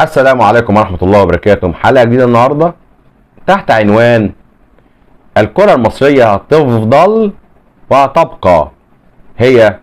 السلام عليكم ورحمة الله وبركاته. حلقة جديدة النهاردة تحت عنوان الكرة المصرية هتفضل وهتبقى هي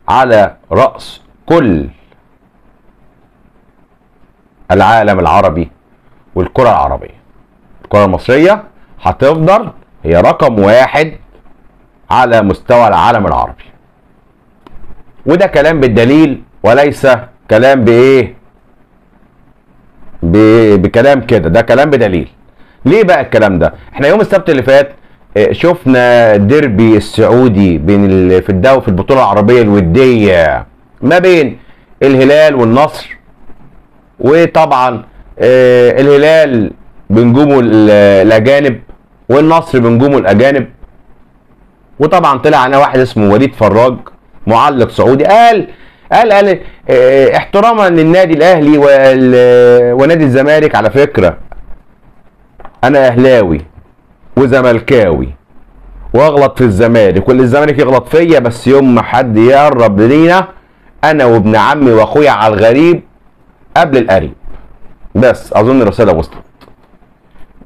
على رأس كل العالم العربي والكرة العربية. الكرة المصرية هتفضل هي رقم واحد على مستوى العالم العربي، وده كلام بالدليل وليس كلام بكلام كده، ده كلام بدليل. ليه بقى الكلام ده؟ احنا يوم السبت اللي فات شفنا ديربي السعودي في البطولة العربية الودية ما بين الهلال والنصر، وطبعا الهلال بنجومه الاجانب والنصر بنجومه الاجانب. وطبعا طلع علينا واحد اسمه وليد فراج معلق سعودي قال احتراما للنادي الاهلي ونادي الزمالك. على فكره انا اهلاوي وزملكاوي واغلط في الزمالك واللي الزمالك يغلط فيا، بس يوم ما حد يقرب لينا انا وابن عمي واخويا على الغريب قبل القريب. بس اظن الرساله وصلت.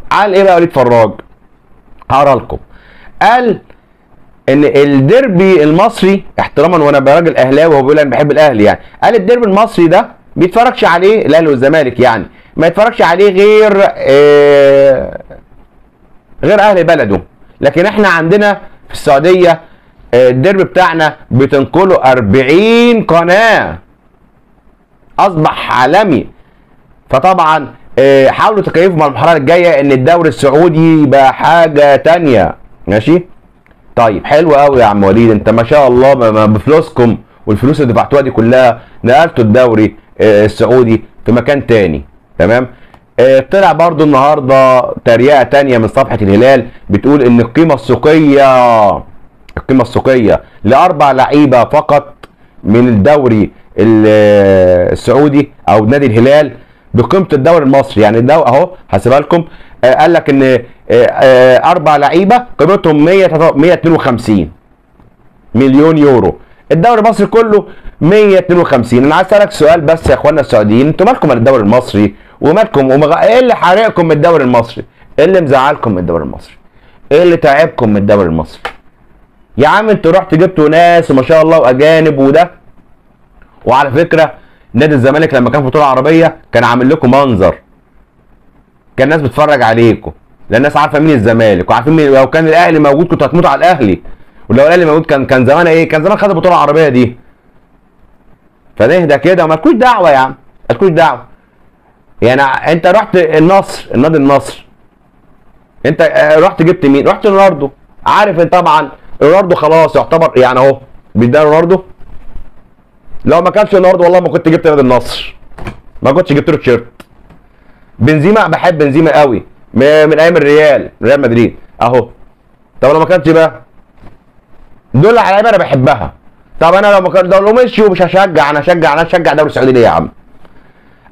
قال ايه بقى وليد فراج؟ هقرا لكم. قال ان الديربي المصري احتراما، وانا راجل اهلاوي وهو بيقول انا بحب الاهلي يعني، قال الديربي المصري ده ما بيتفرجش عليه الاهلي والزمالك، يعني ما يتفرجش عليه غير اهل بلده. لكن احنا عندنا في السعوديه الديربي بتاعنا بتنقله 40 قناه، اصبح عالمي. فطبعا حاولوا تكيفوا مع المرحله الجايه ان الدوري السعودي بقى حاجه تانيه. ماشي؟ طيب حلو قوي يا عم وليد، انت ما شاء الله بفلوسكم والفلوس اللي دفعتوها دي كلها نقلتوا الدوري السعودي في مكان تاني. تمام؟ طلع برضو النهارده تريقه تانيه من صفحه الهلال بتقول ان القيمه السوقيه لاربع لعيبه فقط من الدوري السعودي او نادي الهلال بقيمه الدوري المصري. يعني الدوري اهو هسيبها لكم. قال لك ان 4 لعيبه قيمتهم 152 مليون يورو، الدوري المصري كله 152. انا عايز اسالك سؤال بس يا اخوانا السعوديين، انتوا مالكم من الدوري المصري ومالكم ايه اللي حارقكم من الدوري المصري؟ ايه اللي مزعلكم من الدوري المصري؟ ايه اللي تعبكم من الدوري المصري؟ يا عم انتوا رحتوا جبتوا ناس ما شاء الله واجانب وده. وعلى فكره نادي الزمالك لما كان في بطوله عربيه كان عامل لكم منظر، كان الناس بتتفرج عليكم لان الناس عارفه مين الزمالك وعارفين مين. لو كان الاهلي موجود كنتوا هتموتوا على الاهلي، ولو الاهلي موجود كان زمان كان زمان خد البطوله العربيه دي. فنهدى كده ومالكوش دعوه يا عم، مالكوش دعوه. يعني انت رحت النادي النصر، انت رحت جبت مين؟ رحت رونالدو. عارف انت طبعا رونالدو خلاص يعتبر يعني اهو بيدار رونالدو. لو ما كانش رونالدو والله ما كنت جبت نادي النصر، ما كنتش جبت له تيشيرت. بنزيما بحب بنزيما قوي من ايام ريال مدريد اهو. طب لو ما كانش بقى دول لعيبه انا بحبها. طب انا لو ما كان دول مشيوا مش هشجع، انا هشجع الدوري السعودي ليه يا عم؟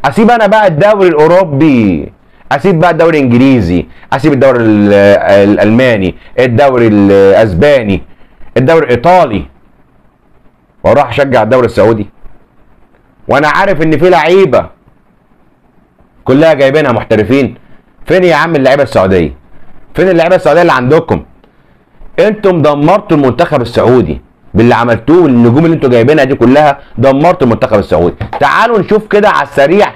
اسيب انا بقى الدوري الاوروبي، اسيب بقى الدوري الانجليزي، اسيب الدوري الالماني، الدوري الاسباني، الدوري الايطالي، واروح اشجع الدوري السعودي؟ وانا عارف ان في لعيبه كلها جايبينها محترفين. فين يا عم اللعيبه السعوديه؟ فين اللعيبه السعوديه اللي عندكم؟ انتم دمرتوا المنتخب السعودي باللي عملتوه، النجوم اللي انتوا جايبينها دي كلها دمرتوا المنتخب السعودي. تعالوا نشوف كده على السريع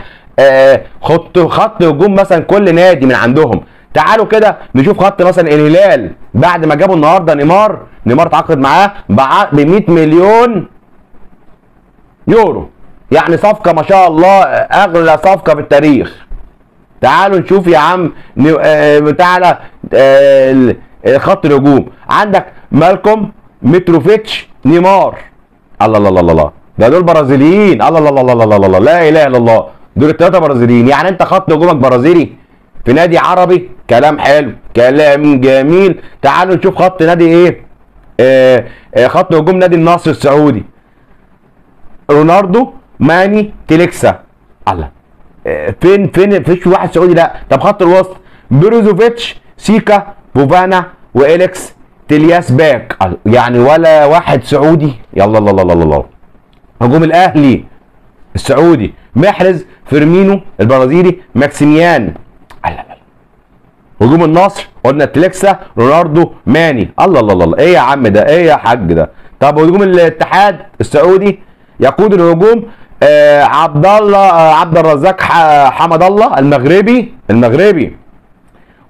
خط هجوم مثلا كل نادي من عندهم. تعالوا كده نشوف خط مثلا الهلال بعد ما جابوا النهارده نيمار اتعاقد معاه ب 100 مليون يورو، يعني صفقه ما شاء الله اغلى صفقه في التاريخ. تعالوا نشوف يا عم تعالى خط الهجوم عندك مالكوم، متروفيتش، نيمار. الله الله الله الله، ده دول برازيليين. الله الله الله الله الله، لا اله الا الله، دول الثلاثه برازيليين. يعني انت خط هجومك برازيلي في نادي عربي؟ كلام حلو، كلام جميل. تعالوا نشوف خط نادي خط هجوم نادي النصر السعودي. رونالدو، ماني، تليكسا. الله، فين فيش واحد سعودي؟ لا. طب خط الوسط بروزوفيتش، سيكا، بوفانا، واليكس تلياس باك. يعني ولا واحد سعودي. يلا الله الله الله الله. هجوم الاهلي السعودي، محرز، فيرمينو البرازيلي، ماكسيميان. هجوم النصر قلنا تليكسا، رونالدو، ماني. الله الله الله، ايه يا عم ده، ايه يا حاج ده. طب هجوم الاتحاد السعودي يقود الهجوم عبد الله عبد الرزاق حمد الله المغربي.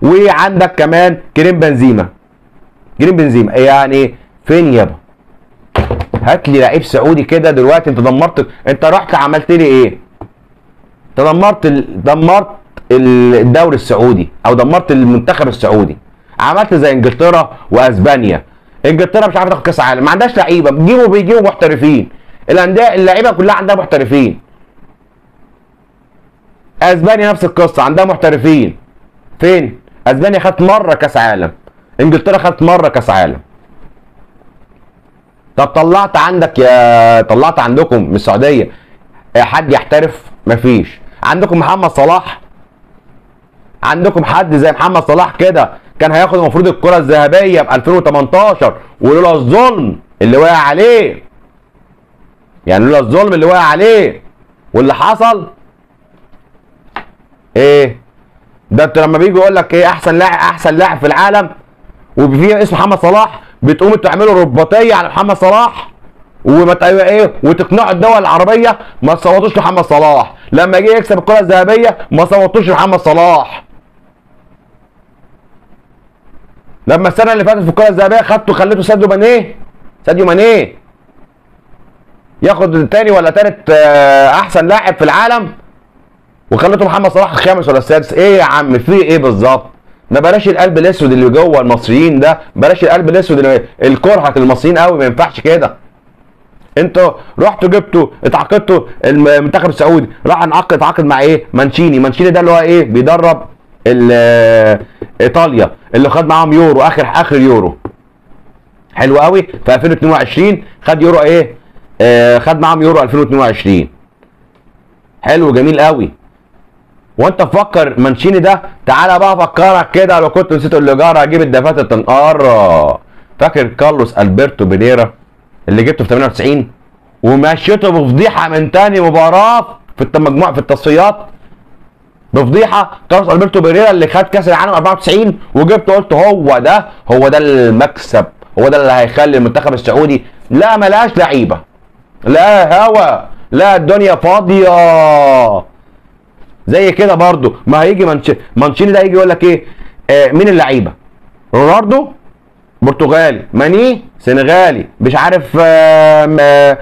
وعندك كمان كريم بنزيما. يعني فين يابا؟ هات لي لعيب سعودي كده دلوقتي. انت دمرت، انت رحت عملت لي ايه؟ انت دمرت الدوري السعودي او دمرت المنتخب السعودي. عملت زي انجلترا واسبانيا. انجلترا مش عارفه تاخد كاس عالم، ما عندهاش لعيبه، بيجيبوا محترفين. الانديه اللعيبه كلها عندها محترفين. اسبانيا نفس القصه، عندها محترفين. فين؟ اسبانيا خدت مره كاس عالم، انجلترا خدت مره كاس عالم. طب طلعت عندكم من السعوديه حد يحترف؟ مفيش. عندكم محمد صلاح، عندكم حد زي محمد صلاح كده كان هياخد المفروض الكره الذهبيه ب 2018، ولولا الظلم اللي وقع عليه، واللي حصل ايه ده. انت لما بيجي يقول لك ايه احسن لاعب في العالم وفيه اسم محمد صلاح، بتقوموا تعملوا رباطيه على محمد صلاح وتقنعوا الدول العربيه ما تصوتوش لمحمد صلاح. لما جه يكسب الكره الذهبيه ما صوتوش لمحمد صلاح. لما السنه اللي فاتت في الكره الذهبيه خليته ساديو ماني ياخد تاني ولا تالت احسن لاعب في العالم، وخليته محمد صلاح الخامس ولا السادس. ايه يا عم في ايه بالظبط؟ ما بلاش القلب الاسود اللي جوه المصريين ده، بلاش القلب الاسود الكرهة المصريين قوي، ما ينفعش كده. انتوا رحتوا جبتوا اتعاقدتوا المنتخب السعودي، راح اتعاقد مع ايه؟ مانشيني ده اللي هو ايه؟ بيدرب ايطاليا اللي خد معاهم يورو اخر يورو. حلو قوي. في 2022 خد يورو ايه؟ خد معاهم يورو 2022. حلو جميل قوي. وانت تفكر مانشيني ده، تعالى بقى افكرك كده لو كنت نسيت اللي جرى، اجيب الدفاتر تنقر. فاكر كارلوس البرتو بيريرا اللي جبته في 98 ومشيته بفضيحه من تاني مباراه في المجموعه في التصفيات؟ بفضيحه. كارلوس البرتو بيريرا اللي خد كاس العالم 94 وجبته، قلت هو ده المكسب، هو ده اللي هيخلي المنتخب السعودي لا ملهاش لعيبه، لا هوا، لا الدنيا فاضيه. زي كده برضو ما هيجي مانشيني ده يجي يقول لك ايه؟ مين اللعيبه؟ رونالدو برتغالي، ماني سنغالي، مش عارف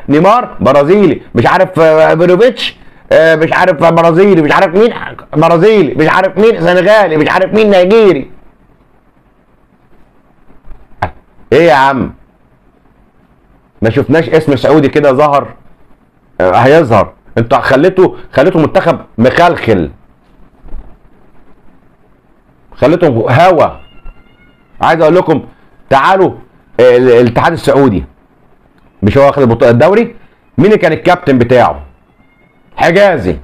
نيمار برازيلي، مش عارف بيروفيتش مش عارف برازيلي، مش عارف مين برازيلي، مش عارف مين سنغالي، مش عارف مين نيجيري. ايه يا عم؟ ما شفناش اسم سعودي كده ظهر هيظهر. انتوا خليتوا منتخب مخلخل، خليتهم هوا. عايز اقول لكم تعالوا الاتحاد السعودي مش هو واخد البطوله الدوري؟ مين اللي كان الكابتن بتاعه؟ حجازي.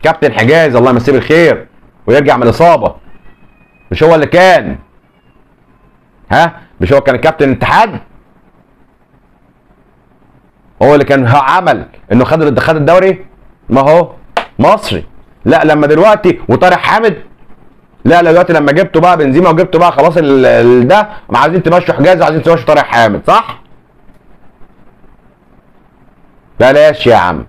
كابتن حجازي الله يمسيه بالخير ويرجع من الاصابه. مش هو اللي كان مش هو كان الكابتن الاتحاد؟ هو اللي كان عمل انه خد الدوري. ما هو مصري. لا لما دلوقتي وطارق حامد، لا دلوقتي لما جبتوا بقى بنزيما وجبتوا بقى خلاص ده عايزين تمشوا حجازي وعايزين تمشوا طارق حامد، صح؟ بلاش يا عم.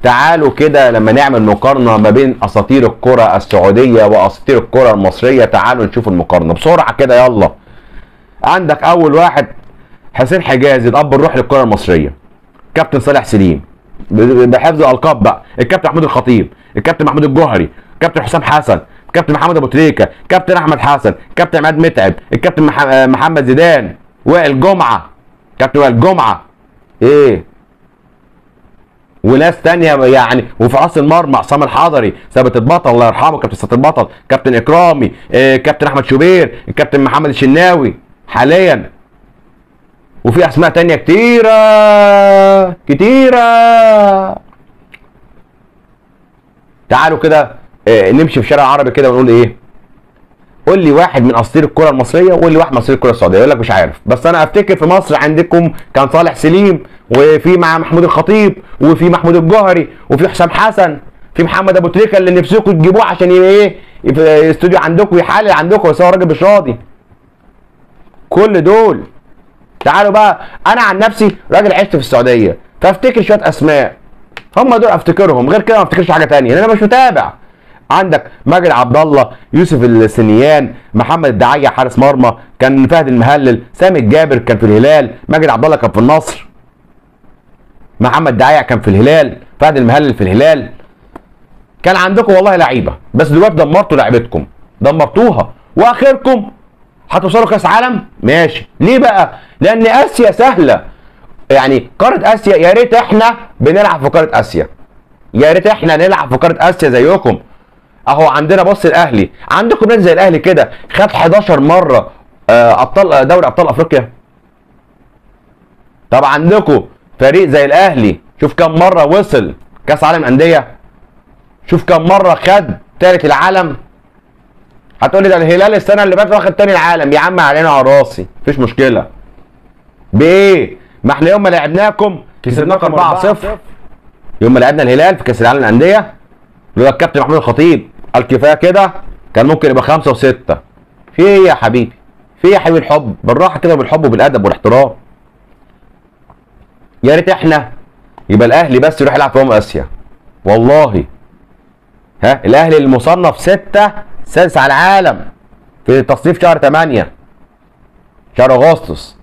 تعالوا كده لما نعمل مقارنه ما بين اساطير الكره السعوديه واساطير الكره المصريه، تعالوا نشوف المقارنه بسرعه كده يلا. عندك اول واحد حسين حجازي، الاب الروحي للكره المصريه. كابتن صالح سليم بحفظ الالقاب بقى، الكابتن محمود الخطيب، الكابتن محمود الجوهري، الكابتن حسام حسن، الكابتن محمد ابو تريكه، الكابتن احمد حسن، الكابتن عماد متعب، الكابتن محمد زيدان، وائل جمعه، كابتن وائل جمعه. ايه وناس تانية يعني. وفي راس المرمى عصام الحضري، ثابت البطل الله يرحمه، كابتن ثابت البطل، كابتن اكرامي، كابتن احمد شوبير، الكابتن محمد الشناوي حاليا. وفي اسماء تانية كتيرة. تعالوا كده نمشي في شارع عربي كده ونقول ايه؟ قول لي واحد من اساطير الكره المصريه وقول لي واحد من اساطير الكره السعوديه. يقول لك مش عارف. بس انا افتكر في مصر عندكم كان صالح سليم وفي مع محمود الخطيب، وفي محمود الجوهري، وفي حسام حسن، في محمد ابو تريكه اللي نفسكم تجيبوه عشان ايه في استوديو عندكم يحلل عندكم بس هو راجل مش راضي. كل دول تعالوا بقى. انا عن نفسي راجل عشت في السعوديه فافتكر شويه اسماء، هم دول افتكرهم، غير كده ما افتكرش حاجه ثانيه لان انا مش متابع. عندك ماجد عبد الله، يوسف السنيان، محمد الدعية حارس مرمى، كان فهد المهلل، سامي الجابر كان في الهلال، ماجد عبد الله كان في النصر، محمد الدعية كان في الهلال، فهد المهلل في الهلال. كان عندكم والله لعيبه، بس دلوقتي دمرتوا لعيبتكم، دمرتوها، واخركم هتوصلوا كاس عالم. ماشي، ليه بقى؟ لان اسيا سهله، يعني قاره اسيا يا ريت احنا بنلعب في قاره اسيا، يا ريت احنا نلعب في قاره اسيا زيكم. اهو عندنا بص الاهلي، عندكم نادي زي الاهلي كده خد 11 مره ابطال دوري ابطال افريقيا. طب عندكم فريق زي الاهلي شوف كم مره وصل كاس عالم انديه، شوف كم مره خد ثالث العالم. هتقول لي ده الهلال السنه اللي فاتت واخد تاني العالم، يا عم علينا على راسي مفيش مشكله. بايه؟ ما احنا يوم ما لعبناكم كسبناكم 4-0، يوم ما لعبنا الهلال في كاس العالم للانديه لولا الكابتن محمود الخطيب قال كفايه كده كان ممكن يبقى 5 و6. في ايه يا حبيبي؟ في ايه يا حبيبي؟ الحب بالراحه كده، بالحب وبالادب والاحترام. يا ريت احنا يبقى الاهلي بس يروح يلعب في اسيا والله. ها الاهلي المصنف 6 سادس على العالم في تصنيف شهر 8 شهر اغسطس.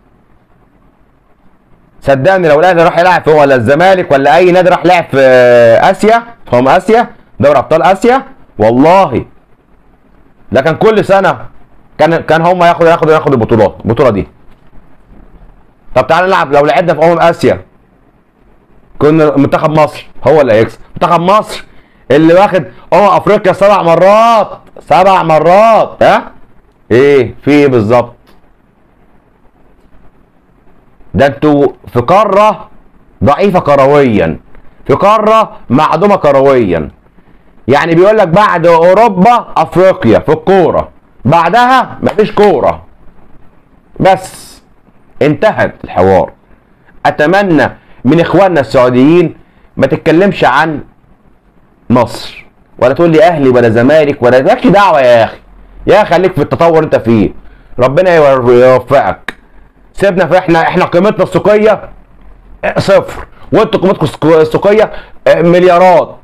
صدقني لو الاهلي راح يلعب في ولا الزمالك ولا اي نادي راح لعب في اسيا في اسيا دوري ابطال اسيا والله، لكن كل سنه كان هم ياخدوا البطوله دي. طب تعالى نلعب، لو لعبنا في اسيا كنا منتخب مصر هو اللي هيكسب. منتخب مصر اللي واخد افريقيا 7 مرات 7 مرات. ها ايه في ايه بالظبط؟ ده انتوا في قاره ضعيفه كرويا، في قاره معدومه كرويا. يعني بيقول لك بعد اوروبا افريقيا في الكوره، بعدها مفيش كوره، بس انتهت الحوار. اتمنى من اخواننا السعوديين ما تتكلمش عن مصر ولا تقول لي اهلي ولا زمالك ولا مالكش دعوه يا اخي. يا خليك في التطور انت فيه، ربنا يوفقك. سيبنا في احنا قيمتنا السوقيه 0 وانتوا قيمتكم السوقيه مليارات.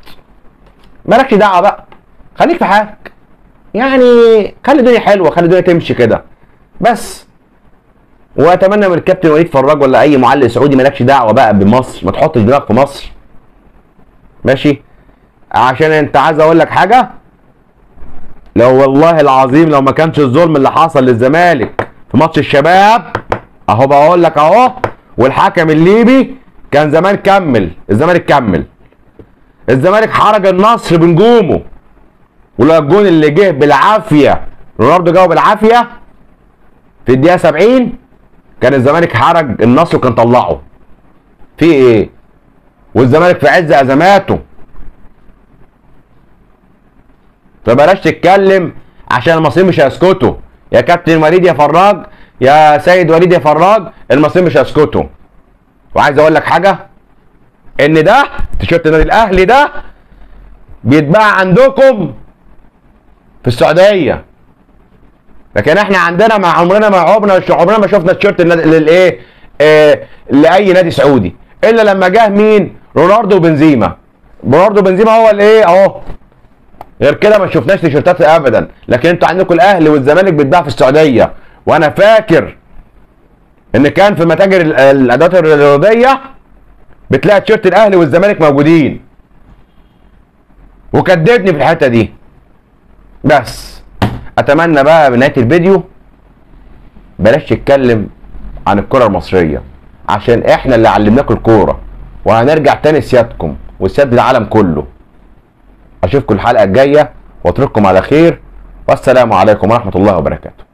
مالكش دعوه بقى، خليك في حالك، يعني خلي الدنيا حلوه، خلي الدنيا تمشي كده بس. واتمنى من الكابتن وليد فراج ولا اي معلق سعودي مالكش دعوه بقى بمصر، ما تحطش دماغك في مصر ماشي. عشان انت عايز اقول لك حاجه، لو والله العظيم لو ما كانش الظلم اللي حصل للزمالك في ماتش الشباب اهو بقول لك اهو، والحكم الليبي كان زمان كمل، الزمالك كمل. الزمالك حرج النصر بنجومه، ولو الجون اللي جه بالعافيه رونالدو جاوب بالعافيه في الدقيقه 70 كان الزمالك حرج النصر وكان طلعه. في ايه؟ والزمالك في عز ازماته، فبلاش تتكلم عشان المصريين مش هيسكتوا. يا كابتن وليد يا فراج، يا سيد وليد يا فراج، المصريين مش هيسكتوا. وعايز اقول لك حاجه، ان ده تيشيرت النادي الاهلي ده بيتباع عندكم في السعوديه، لكن احنا عندنا مع عمرنا ما شفنا تيشيرت للايه لاي نادي سعودي الا لما جه مين؟ رونالدو وبنزيما. رونالدو وبنزيما هو الايه اهو، غير كده ما شفناش تيشيرتات ابدا. لكن انتوا عندكم الاهلي والزمالك بيتباع في السعوديه، وانا فاكر ان كان في متاجر الادوات الرياضيه بتلاقي تيشيرت الاهلي والزمالك موجودين، وكدبني في الحته دي. بس اتمنى بقى بنهايه الفيديو بلاش تتكلم عن الكره المصريه، عشان احنا اللي علمناكم الكوره، وهنرجع تاني سيادكم وسياد العالم كله. اشوفكم الحلقه الجايه واترككم على خير، والسلام عليكم ورحمه الله وبركاته.